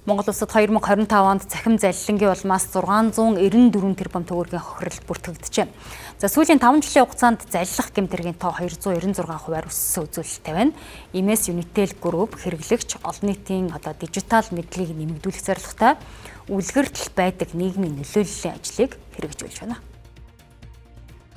Монгол улсад 2025 онд цахим залилангийн улмаас 694 тэрбум төгрөгийн хохирол бүртгэгджээ. За сүүлийн 5 жилийн хугацаанд залилах гэмтэргийн тоо 296 хувиар өссөн үзүүлэлттэй байна. Иймээс Unitel Group хэрэглэгч олон нийтийн дижитал мэдлэгийг нэмэгдүүлэх зорилготой үлгэртэл байдаг нийгмийн нөлөөллийн ажлыг хэрэгжүүлж байна.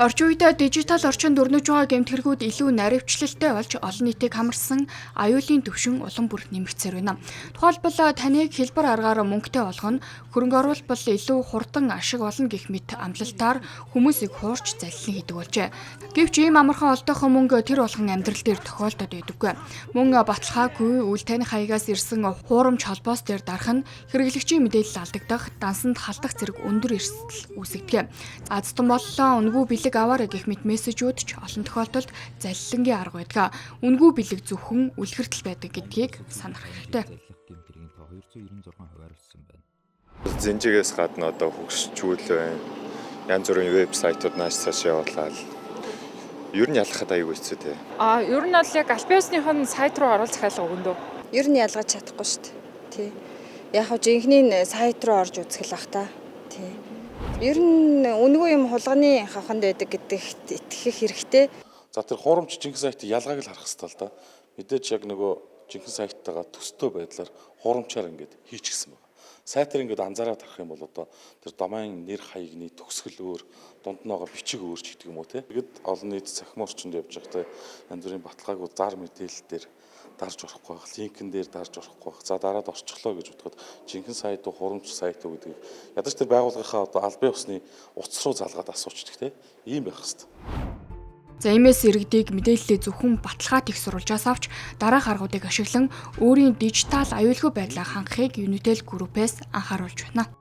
Орчин үедээ дижитал орчинд өрнөж байгаа гэмтгэргүүд илүү наривчлалтай болж олон нийтийг хамарсан аюулын түвшин улам бүр нэмэгдсээр байна. Тухайлбал таныг хэлбэр аргаар мөнгөтэй болгоно, хөрөнгө оруулалт бол илүү хурдан ашиг олно гэх мэт амлалтаар хүмүүсийг хуурч залилан хийдэг болжээ. Гэвч ийм амархан олдохын мөнгө тэр болгон амьдрал дээр тохиолдоод байдаггүй. Мөн баталгаагүй үл таних хаягаас ирсэн хуурамч холбоос дээр дарах нь хэрэглэгчийн мэдээлэл алдагдах, дансанд халдах зэрэг өндөр эрсдэл үүсгэдэг. Азтан боллоо үнгүй бэлэг аваарэ гэх мэт мессежүүд ч олон тохиолдолд залилангийн арга байдаг. Үнгүй бэлэг зөвхөн үлгэртэл байдаг гэдгийг санах хэрэгтэй. Зинжигээс гадна хөгжчүүл байна. Янз бүрийн вебсайтууд нааш цааш явуулаад ер нь ялгахад аюул хэцүү те. Ер нь бол яг албан ёсныхон сайт руу оруулах захиалга өгнө. Ер нь ялгаж чадахгүй шүү дээ. Тий. Яг хөө жинхэнийн сайт руу орж үзэх л бах та. Тий. Ер нь үнэгүй юм хулганы хавханд байдаг гэдэгт итгэх хэрэгтэй. За тэр хуурамч жинхэнэ сайтыг ялгааг л харах хэрэгтэй л да. Мэдээж яг нөгөө жинхэнэ сайттайгаа төстэй байдлаар хуурамчаар ингээд хийчихсэн байна. Сайтаар ингээд анзаараад харах юм бол тэр домен нэр хаягны төгсгөл өөр, дунд нь байгаа бичиг өөр ч гэдэг юм уу те. Тэгэд олон нийт цахим орчинд явж байхдаа янз бүрийн баталгааг зар мэдээлэл дээр дарж орохгүй байх, линкэн дээр дарж орохгүй байх. За дараад орчихлоо гэж бодоход жинхэнэ сайт уу, хурамч сайт уу гэдэг ядаж тэр байгууллагынхаа албан ёсны утас руу залгаад асуучдаг те. Ийм байх хэвээр. За иймээс иргэдийг мэдээллээ зөвхөн баталгаа их сурвалжаас авч дараах аргуудыг ашиглан өөрийн дижитал аюулгүй байдлаа хангахыг Unitel Group-ээс анхааруулж байна.